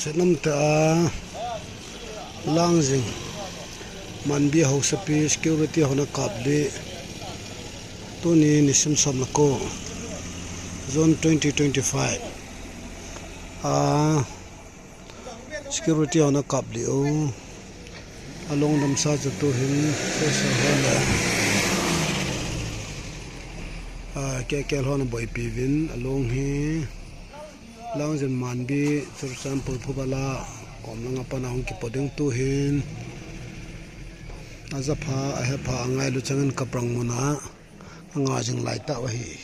senam ta langjing man bi ho sapi security hona kapde tuni nisim somlako zone 2025 security hona kapde o along dam sa jatu hin sa hala ke hona boy pivin along hi langzen manbi tursan pulphubala komlanga panahong ki podeng tu hin azapha ahepha angai lu changan kaprang muna anga jing laita wa hi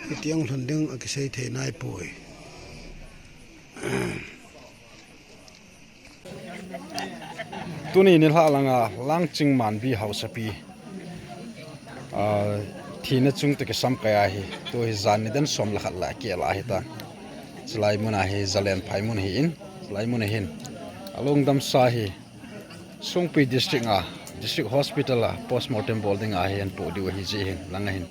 itiang hlandeng akisei theinai poi tuni nilha langa langching manbi hausapi thina chung te ke sam kaya hi to hi zan ni den som la khat la ke la hi ta chlai muna hi zalen phai mun hi in chlai mun hin along dam sa hi songpi district hospital postmortem building a hi an po diwa hi ji hin langa hin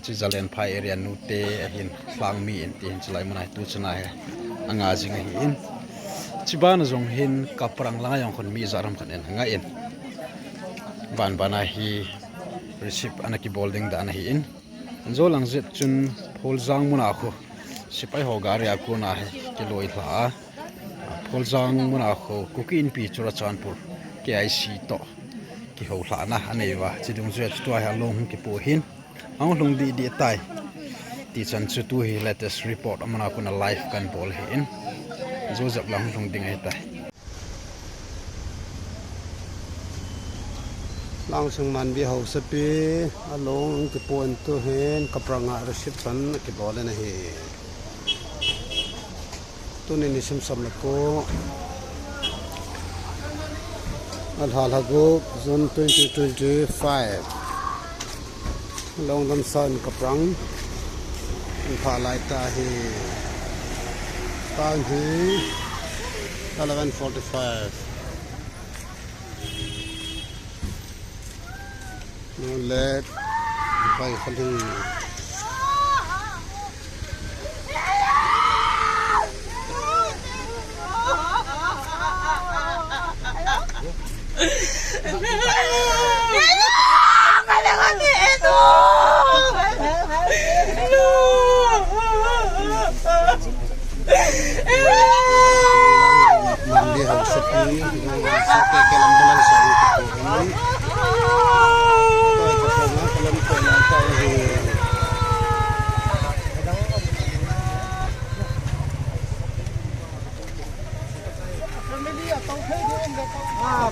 chi zalen phai area nu te hin flang mi in ti hin chlai muna tu chana he anga jing hi in chibana jong hin kaprang langa yong khon mi zaram khan en anga in ban bana hi receipt anaki building da na hi in zo lang zet chun phol jang muna kho sipai ho garia ko na he ke loi hla phol jang muna kho kukin pi chura chanpur KIC to ki ho hla na aneiwa chidung zet to ha long ki po hin ang long di tai ti chan chu tu hi latest report amana ko na live kan bol hi in zo zap lang long ding ai tai langsung man bi ho sapi along ki pon tu hen kapranga reception ki bole na hi tuni nisim samlako alhalago zone 2025 long dam san kaprang pha lai ta hi tang hi 11:45 no let by khaling mandi hau sepi sate kelam bulan sa ini kelam kelam tahu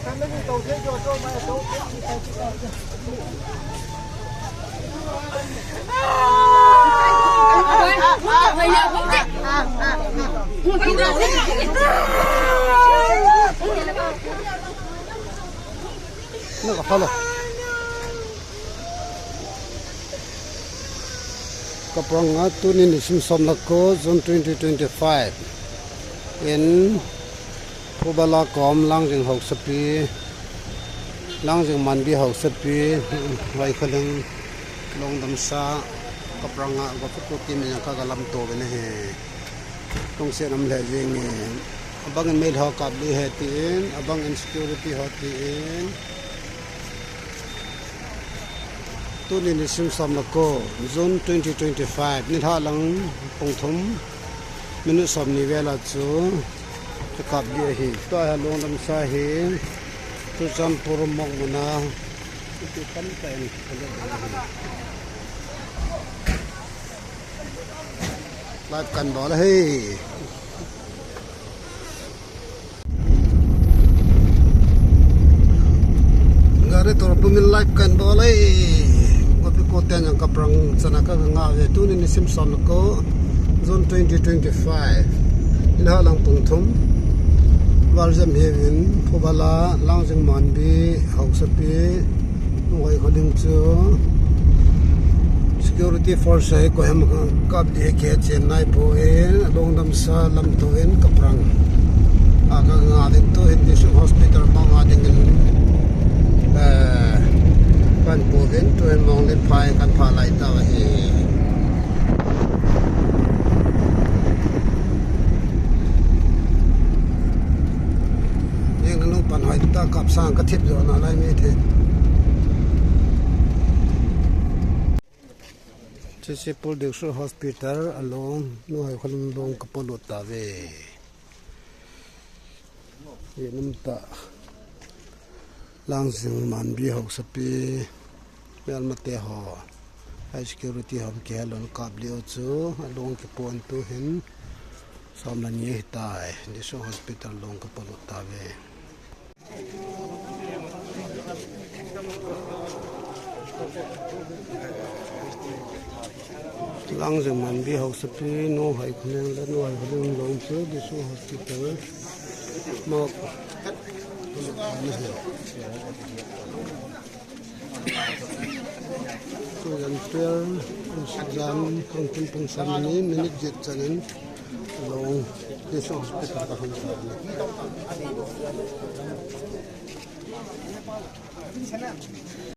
family tàu thế cho mai tàu nó có phải kaprang tu ni nisim somlako zone 2025 in phubala kom langjing hok sapi langjing manbi hok sapi vai khaleng long dam sa kapranga go phu ki me ka galam to be ne he tong se nam le jing ni abang mail ho kap li he tin abang insecurity ho tin tu ni nisim somlako zone 2025 ni tha lang pongthum minu som ni vela chu kap dia hi to ha long dam sa hi tu sam pur mok muna tu kan pen live kan bol hi ngare tor pumil live kan bol hi kopi koten yang kaprang sanaka nga ve tu ni sim son ko zone 2025 ila lang pungthum warzam hevin phobala langjing manbi hausapi ngoi khoding chu security force ai ko hem kap de ke chennai po e longdam sa lam to en kaprang aga nga de to in hospital ma nga ding kan po den to en mong le phai kan pha lai ta hi sang ka thip zo na lai me the Chisipul District Hospital along no hai khalum long ka polot ta ve yenum ta lang sing man bi ho sapi mel mate ho high security hom ke lon kabli o chu along ke pon tu hin som la ni tai District Hospital long ka polot ta ve lang sing man bi ho sapi no hai khuleng la no hai khuleng long chu District Hospital mo so yan per jam kong pung samani minute jet chanin long District Hospital ka han sa